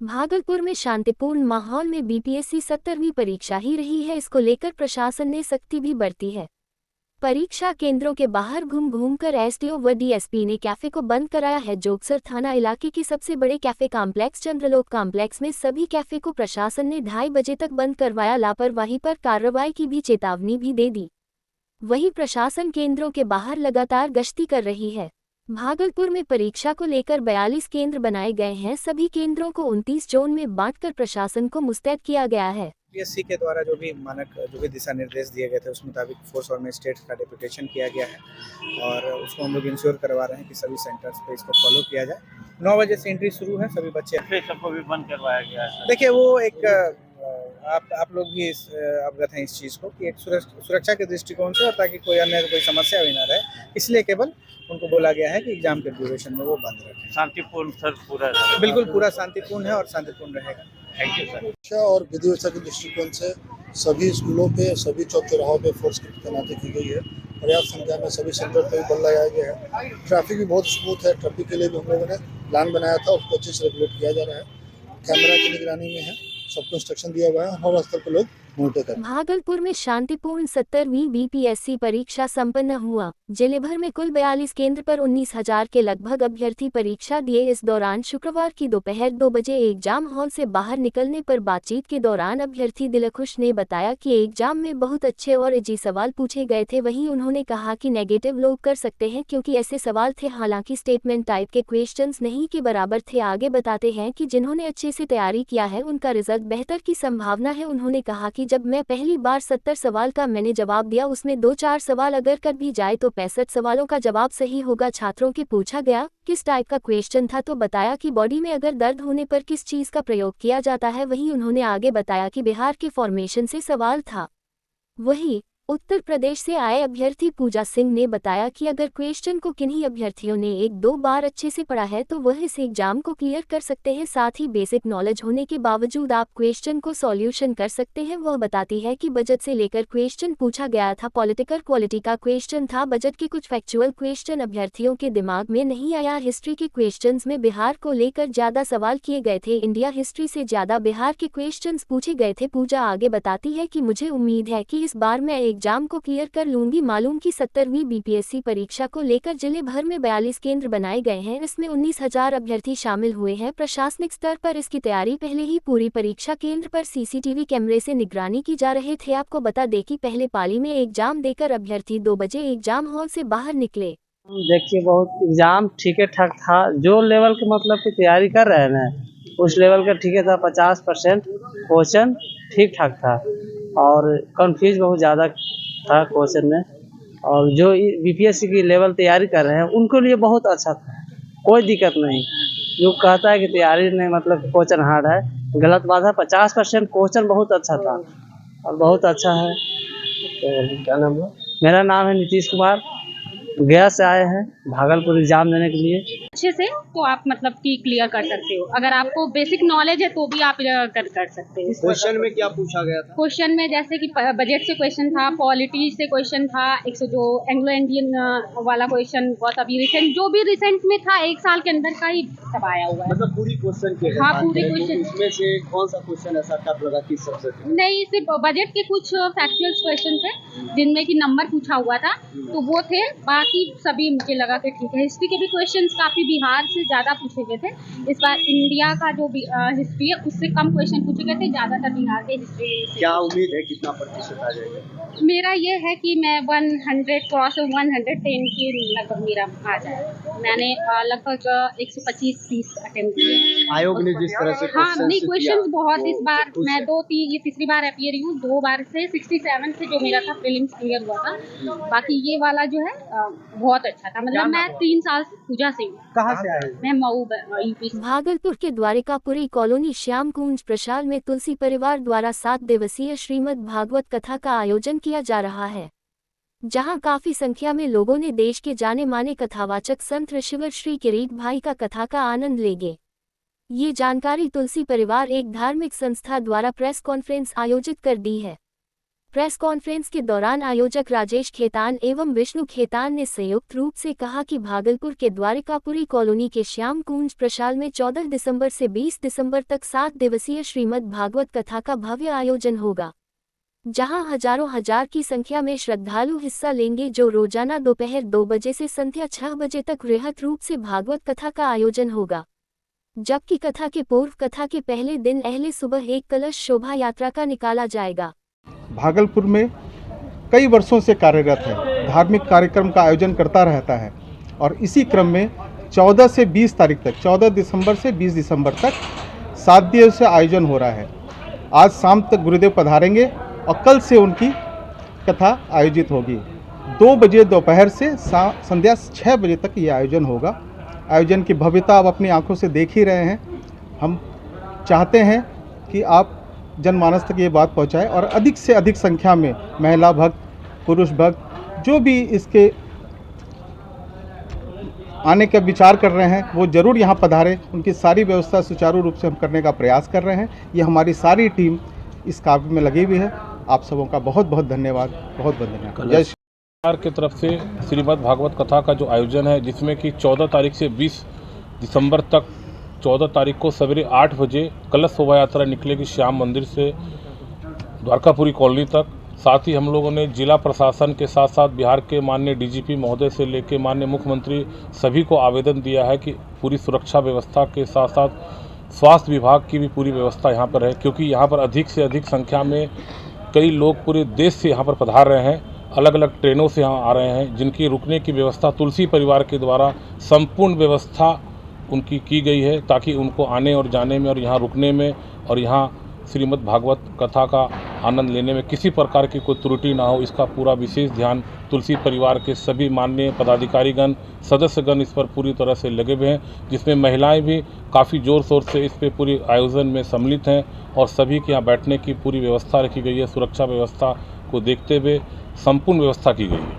भागलपुर में शांतिपूर्ण माहौल में बीपीएससी 70वीं परीक्षा ही रही है। इसको लेकर प्रशासन ने सख्ती भी बरती है। परीक्षा केंद्रों के बाहर घूम घूमकर एसडीओ व डीएसपी ने कैफे को बंद कराया है। जोगसर थाना इलाके की सबसे बड़े कैफे कॉम्प्लेक्स चंद्रलोक कॉम्प्लेक्स में सभी कैफे को प्रशासन ने 2:30 बजे तक बंद करवाया। लापरवाही पर कार्रवाई की भी चेतावनी भी दे दी। वहीं प्रशासन केंद्रों के बाहर लगातार गश्ती कर रही है। भागलपुर में परीक्षा को लेकर 42 केंद्र बनाए गए हैं। सभी केंद्रों को 29 जोन में बांटकर प्रशासन को मुस्तैद किया गया है। यूपीएससी के द्वारा जो भी मानक जो भी दिशा निर्देश दिए गए थे उस मुताबिक फोर्स और स्टेट्स का डेपुटेशन किया गया है और उसको हम लोग इंश्योर करवा रहे हैं कि सभी सेंटर्स पे इसको फॉलो किया जाए। 9 बजे से एंट्री शुरू है। सभी बच्चे सबको भी बंद करवाया गया है। देखिए वो एक आप लोग भी अवगत हैं इस चीज़ को कि एक सुरक्षा के दृष्टिकोण से और ताकि कोई समस्या भी ना रहे, इसलिए केवल उनको बोला गया है कि एग्जाम के ड्यूरेशन में वो बंद रखें। शांतिपूर्ण सर पूरा बिल्कुल पूरा शांतिपूर्ण है और शांतिपूर्ण रहेगा। Thank you sir. शिक्षा और विधि व्यवस्था के दृष्टिकोण से सभी स्कूलों पे, सभी चौक चौराहों पे फोर्स की तैनाती की गई है। पर्याप्त संख्या में सभी सेंटर पे बल लगाया गया है। ट्रैफिक भी बहुत स्मूथ है। ट्रैफिक के लिए भी हम लोगों ने प्लान बनाया था, उसको अच्छे से रेगुलेट किया जा रहा है। कैमरा की निगरानी में है, सबको इंस्ट्रक्शन दिया हुआ है। हर स्तर पर लोग मॉनिटर करें। भागलपुर में शांतिपूर्ण 70वीं बीपीएससी परीक्षा संपन्न हुआ। जिले भर में कुल 42 केंद्र पर 19,000 के लगभग अभ्यर्थी परीक्षा दिए। इस दौरान शुक्रवार की दोपहर 2 बजे एग्जाम हॉल से बाहर निकलने पर बातचीत के दौरान अभ्यर्थी दिलखुश ने बताया कि एग्जाम में बहुत अच्छे और इजी सवाल पूछे गए थे। वहीं उन्होंने कहा कि नेगेटिव लोग कर सकते हैं क्योंकि ऐसे सवाल थे, हालांकि स्टेटमेंट टाइप के क्वेश्चंस नहीं के बराबर थे। आगे बताते हैं कि जिन्होंने अच्छे से तैयारी किया है उनका रिजल्ट बेहतर की संभावना है। उन्होंने कहा कि जब मैं पहली बार 70 सवाल का मैंने जवाब दिया, उसमें 2-4 सवाल अगर कर भी जाए तो 65 सवालों का जवाब सही होगा। छात्रों के पूछा गया किस टाइप का क्वेश्चन था तो बताया कि बॉडी में अगर दर्द होने पर किस चीज का प्रयोग किया जाता है। वहीं उन्होंने आगे बताया कि बिहार के फॉर्मेशन से सवाल था। वहीं उत्तर प्रदेश से आए अभ्यर्थी पूजा सिंह ने बताया कि अगर क्वेश्चन को किन्हीं अभ्यर्थियों ने 1-2 बार अच्छे से पढ़ा है तो वह इस एग्जाम को क्लियर कर सकते हैं। साथ ही बेसिक नॉलेज होने के बावजूद आप क्वेश्चन को सॉल्यूशन कर सकते हैं। वह बताती है कि बजट से लेकर क्वेश्चन पूछा गया था। पॉलिटिकल क्वालिटी का क्वेश्चन था। बजट के कुछ फैक्चुअल क्वेश्चन अभ्यर्थियों के दिमाग में नहीं आया। हिस्ट्री के क्वेश्चन में बिहार को लेकर ज्यादा सवाल किए गए थे। इंडिया हिस्ट्री से ज्यादा बिहार के क्वेश्चन पूछे गए थे। पूजा आगे बताती है कि मुझे उम्मीद है कि इस बार मैं एग्जाम को क्लियर कर लूंगी। मालूम की 70वीं बीपीएससी परीक्षा को लेकर जिले भर में 42 केंद्र बनाए गए हैं। इसमें 19,000 अभ्यर्थी शामिल हुए हैं। प्रशासनिक स्तर पर इसकी तैयारी पहले ही पूरी। परीक्षा केंद्र पर सीसीटीवी कैमरे से निगरानी की जा रहे थे। आपको बता दें कि पहले पाली में एग्जाम देकर अभ्यर्थी 2 बजे एग्जाम हॉल से बाहर निकले। देखिए बहुत एग्जाम ठीक ठाक था। जो लेवल के मतलब की तैयारी कर रहे हैं ना, उस लेवल का ठीक था। 50% क्वेश्चन ठीक ठाक था और कंफ्यूज बहुत ज़्यादा था क्वेश्चन में। और जो बीपीएससी की लेवल तैयारी कर रहे हैं उनके लिए बहुत अच्छा था, कोई दिक्कत नहीं। जो कहता है कि तैयारी नहीं मतलब क्वेश्चन हार्ड है, गलत बात है। 50% क्वेश्चन बहुत अच्छा था और बहुत अच्छा है। तो क्या नाम है? मेरा नाम है नीतीश कुमार। गया से आए हैं भागलपुर एग्जाम देने के लिए। अच्छे से तो आप मतलब कि क्लियर कर सकते हो। अगर आपको बेसिक नॉलेज है तो भी आप कर सकते हो। क्वेश्चन में क्या पूछा गया था? क्वेश्चन में जैसे कि बजट से क्वेश्चन था, पॉलिटी से क्वेश्चन था, एक सौ जो एंग्लो इंडियन वाला क्वेश्चन बहुत अभी रिसेंट जो भी रिसेंट में था, 1 साल के अंदर का ही सब आया हुआ है। मतलब पूरी क्वेश्चन के हाँ पूरी क्वेश्चन। इसमें से कौन सा क्वेश्चन ऐसा टफ लगा कि सबसे नहीं, सिर्फ बजट के कुछ फैक्चुअल क्वेश्चन थे जिनमें कि नंबर पूछा हुआ था तो वो थे। बाकी सभी मुझे लगा कि ठीक है। हिस्ट्री के भी क्वेश्चंस काफी बिहार से ज्यादा पूछे गए थे। इस बार इंडिया का जो हिस्ट्री है उससे कम क्वेश्चन पूछे गए थे, ज्यादातर बिहार के हिस्ट्री से। क्या उम्मीद है कितना प्रतिशत आ जाएगा? मेरा ये है कि मैं 100 क्रॉस 110 के लगभग मेरा आ जाए। मैंने लगभग 125-30 अटेम्प्ट किए। आयोग ने जिस तरह से हाँ नहीं, क्वेश्चंस बहुत तो इस बार मैं ये तीसरी बार अपीयर हुई हूँ। 2 बार से 67 से जो मेरा था प्रीलिम्स क्लियर हुआ था। बाकी ये वाला जो है बहुत अच्छा था। मतलब मैं 3 साल पूजा से हूँ। कहाँ से आए? मैं मऊ यूपी से। भागलपुर के द्वारिकापुरी कॉलोनी श्याम कुंज प्रशाल में तुलसी परिवार द्वारा 7 दिवसीय श्रीमद् भागवत कथा का आयोजन किया जा रहा है, जहां काफी संख्या में लोगों ने देश के जाने माने कथावाचक संत ऋषिवर श्री किरीट भाई का कथा का आनंद लेंगे। ये जानकारी तुलसी परिवार एक धार्मिक संस्था द्वारा प्रेस कॉन्फ्रेंस आयोजित कर दी है। प्रेस कॉन्फ्रेंस के दौरान आयोजक राजेश खेतान एवं विष्णु खेतान ने संयुक्त रूप से कहा कि भागलपुर के द्वारिकापुरी कॉलोनी के श्याम कुंज प्रशाल में 14 दिसंबर से 20 दिसंबर तक 7 दिवसीय श्रीमद् भागवत कथा का भव्य आयोजन होगा, जहां हजारों हजार की संख्या में श्रद्धालु हिस्सा लेंगे, जो रोजाना दोपहर 2 बजे से संध्या 6 बजे तक वृहत रूप से भागवत कथा का आयोजन होगा। जबकि कथा के पूर्व कथा के पहले दिन अहले सुबह एक कलश शोभा यात्रा का निकाला जाएगा। भागलपुर में कई वर्षों से कार्यरत है, धार्मिक कार्यक्रम का आयोजन करता रहता है और इसी क्रम में 14 से 20 तारीख तक, 14 दिसंबर से 20 दिसंबर तक 7 दिवसीय आयोजन हो रहा है। आज शाम तक गुरुदेव पधारेंगे और कल से उनकी कथा आयोजित होगी। 2 बजे दोपहर से संध्या 6 बजे तक ये आयोजन होगा। आयोजन की भव्यता आप अपनी आंखों से देख ही रहे हैं। हम चाहते हैं कि आप जनमानस तक ये बात पहुंचाएं और अधिक से अधिक संख्या में महिला भक्त, पुरुष भक्त जो भी इसके आने का विचार कर रहे हैं वो ज़रूर यहाँ पधारें। उनकी सारी व्यवस्था सुचारू रूप से हम करने का प्रयास कर रहे हैं। ये हमारी सारी टीम इस कार्य में लगी हुई है। आप सबों का बहुत बहुत धन्यवाद, बहुत बहुत धन्यवाद। जय सरकार की तरफ से श्रीमद् भागवत कथा का जो आयोजन है, जिसमें कि 14 तारीख से 20 दिसंबर तक 14 तारीख को सवेरे 8 बजे कलश शोभा यात्रा निकलेगी श्याम मंदिर से द्वारकापुरी कॉलोनी तक। साथ ही हम लोगों ने जिला प्रशासन के साथ साथ बिहार के माननीय डीजीपी महोदय से लेकर माननीय मुख्यमंत्री सभी को आवेदन दिया है कि पूरी सुरक्षा व्यवस्था के साथ साथ स्वास्थ्य विभाग की भी पूरी व्यवस्था यहाँ पर है, क्योंकि यहाँ पर अधिक से अधिक संख्या में कई लोग पूरे देश से यहाँ पर पधार रहे हैं, अलग अलग ट्रेनों से यहाँ आ रहे हैं, जिनकी रुकने की व्यवस्था तुलसी परिवार के द्वारा संपूर्ण व्यवस्था उनकी की गई है, ताकि उनको आने और जाने में और यहाँ रुकने में और यहाँ श्रीमद् भागवत कथा का आनंद लेने में किसी प्रकार की कोई त्रुटि ना हो, इसका पूरा विशेष ध्यान तुलसी परिवार के सभी माननीय पदाधिकारीगण, सदस्यगण इस पर पूरी तरह से लगे हुए हैं, जिसमें महिलाएं भी काफ़ी ज़ोर शोर से इस पर पूरी आयोजन में सम्मिलित हैं और सभी के यहाँ बैठने की पूरी व्यवस्था रखी गई है। सुरक्षा व्यवस्था को देखते हुए संपूर्ण व्यवस्था की गई है।